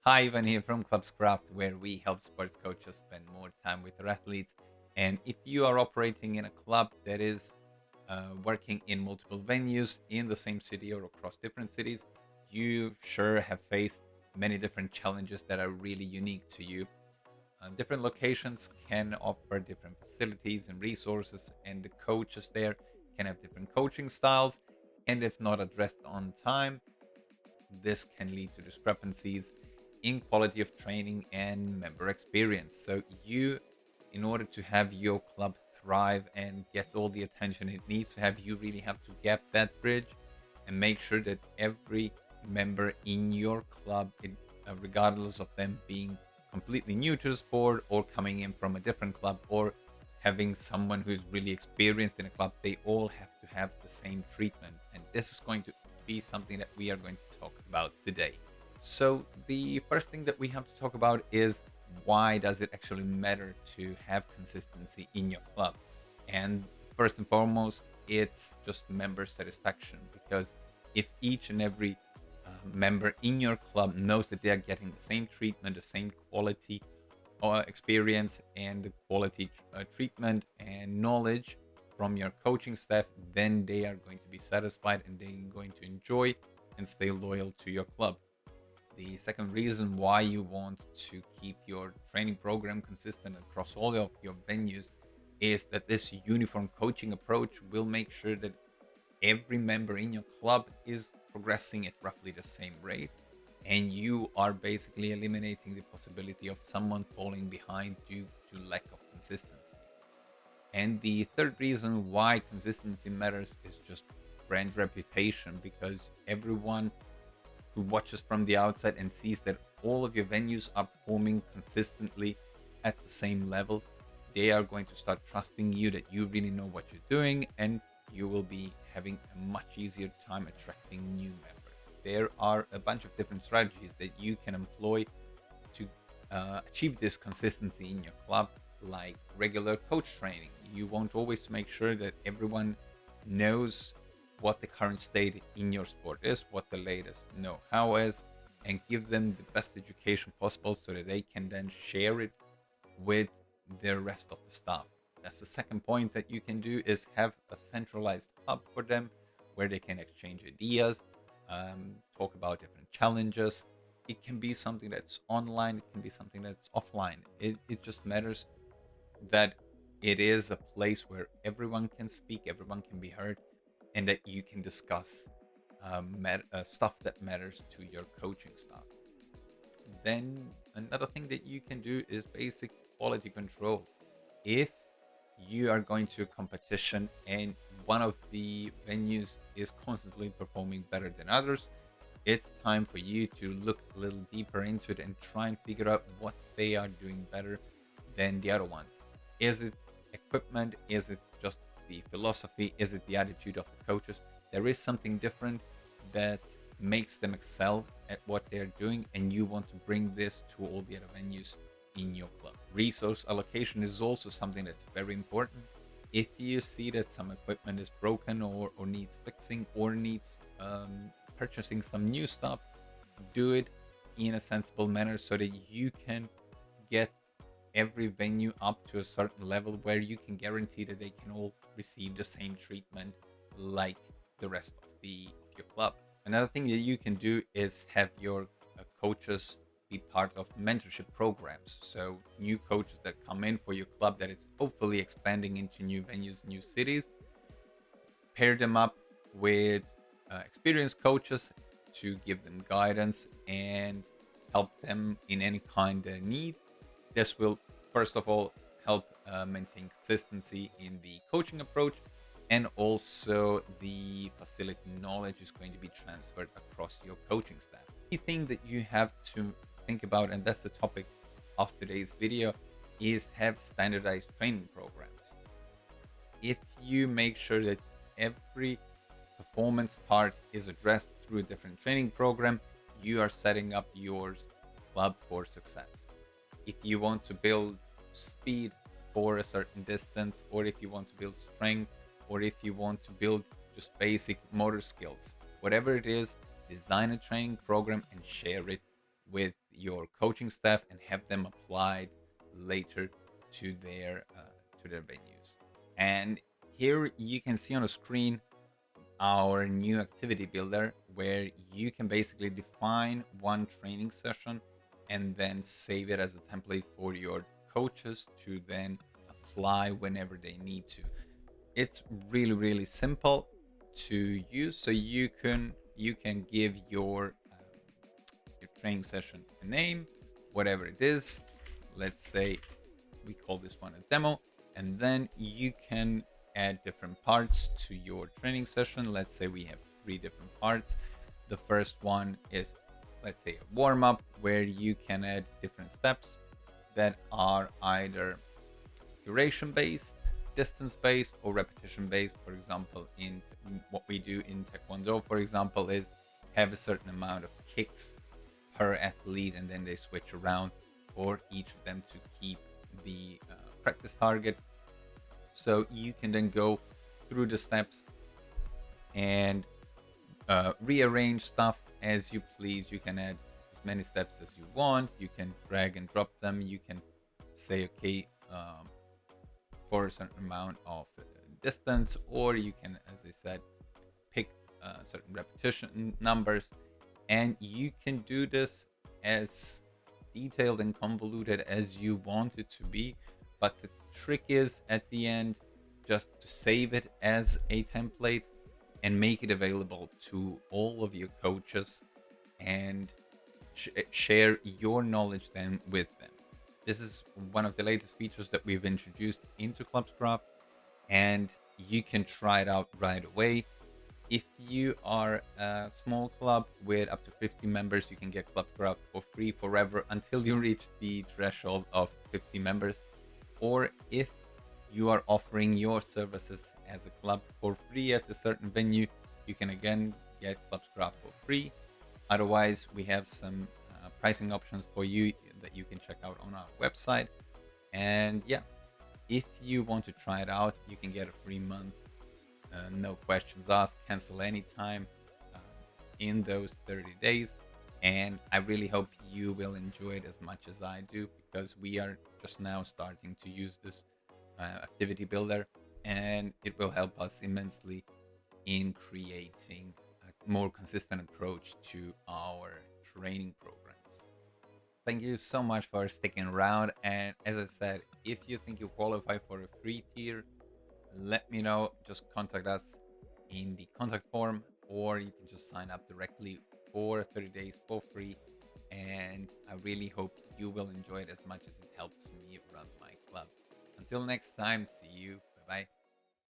Hi, Ivan here from Clubscraft, where we help sports coaches spend more time with their athletes. And if you are operating in a club that is working in multiple venues in the same city or across different cities, you sure have faced many different challenges that are really unique to you. Different locations can offer different facilities and resources, and the coaches there can have different coaching styles. And if not addressed on time, this can lead to discrepancies in quality of training and member experience. So, in order to have your club thrive and get all the attention it needs to have, you really have to gap that bridge and make sure that every member in your club, regardless of them being completely new to the sport or coming in from a different club or having someone who's really experienced in a club, they all have to have the same treatment. And this is going to be something that we are going to talk about today. So the first thing that we have to talk about is, why does it actually matter to have consistency in your club? And first and foremost, it's just member satisfaction, because if each and every member in your club knows that they are getting the same treatment, the same quality experience, and the quality treatment and knowledge from your coaching staff, then they are going to be satisfied and they're going to enjoy and stay loyal to your club. The second reason why you want to keep your training program consistent across all of your venues is that this uniform coaching approach will make sure that every member in your club is progressing at roughly the same rate, and you are basically eliminating the possibility of someone falling behind due to lack of consistency. And the third reason why consistency matters is just brand reputation, because everyone who watches from the outside and sees that all of your venues are performing consistently at the same level, they are going to start trusting you that you really know what you're doing, and you will be having a much easier time attracting new members. There are a bunch of different strategies that you can employ to achieve this consistency in your club, like regular coach training. You want always to make sure that everyone knows what the current state in your sport is, what the latest know-how is, and give them the best education possible so that they can then share it with the rest of the staff. That's the second point that you can do, is have a centralized hub for them where they can exchange ideas, talk about different challenges. It can be something that's online, it can be something that's offline. It just matters that it is a place where everyone can speak, everyone can be heard, and that you can discuss stuff that matters to your coaching staff. Then another thing that you can do is basic quality control. If you are going to a competition and one of the venues is constantly performing better than others, it's time for you to look a little deeper into it and try and figure out what they are doing better than the other ones. Is it equipment? Is it just the philosophy? Is it the attitude of the coaches? There is something different that makes them excel at what they're doing, and you want to bring this to all the other venues in your club. Resource allocation is also something that's very important. If you see that some equipment is broken or needs fixing or needs purchasing some new stuff, do it in a sensible manner so that you can get every venue up to a certain level where you can guarantee that they can all receive the same treatment like the rest of your club. Another thing that you can do is have your coaches be part of mentorship programs. So new coaches that come in for your club that is hopefully expanding into new venues, new cities, pair them up with experienced coaches to give them guidance and help them in any kind they need. This will, first of all, help maintain consistency in the coaching approach, and also the facility knowledge is going to be transferred across your coaching staff. The thing that you have to think about, and that's the topic of today's video, is have standardized training programs. If you make sure that every performance part is addressed through a different training program, you are setting up your club for success. If you want to build speed for a certain distance, or if you want to build strength, or if you want to build just basic motor skills, whatever it is, design a training program and share it with your coaching staff and have them applied later to their venues. And here you can see on the screen our new activity builder, where you can basically define one training session and then save it as a template for your coaches to then apply whenever they need to. It's really, really simple to use. So you can give your training session a name, whatever it is. Let's say we call this one a demo, and then you can add different parts to your training session. Let's say we have 3 different parts. The first one is, let's say, a warm up, where you can add different steps that are either duration based, distance based, or repetition based. For example, in what we do in Taekwondo, for example, is have a certain amount of kicks per athlete, and then they switch around for each of them to keep the practice target. So you can then go through the steps and rearrange stuff as you please. You can add as many steps as you want. You can drag and drop them. You can say, okay, for a certain amount of distance, or you can, as I said, pick certain repetition numbers, and you can do this as detailed and convoluted as you want it to be. But the trick is, at the end, just to save it as a template and make it available to all of your coaches, and share your knowledge then with them. This is one of the latest features that we've introduced into Clubscraft, and you can try it out right away. If you are a small club with up to 50 members, you can get Clubscraft for free forever until you reach the threshold of 50 members. Or if you are offering your services as a club for free at a certain venue, you can again get Clubscraft for free. Otherwise, we have some pricing options for you that you can check out on our website. And yeah, if you want to try it out, you can get a free month, no questions asked, cancel anytime in those 30 days. And I really hope you will enjoy it as much as I do, because we are just now starting to use this activity builder, and it will help us immensely in creating a more consistent approach to our training programs. Thank you so much for sticking around. And as I said, if you think you qualify for a free tier, let me know. Just contact us in the contact form, or you can just sign up directly for 30 days for free. And I really hope you will enjoy it as much as it helps me run my club. Until next time, see you. Bye bye.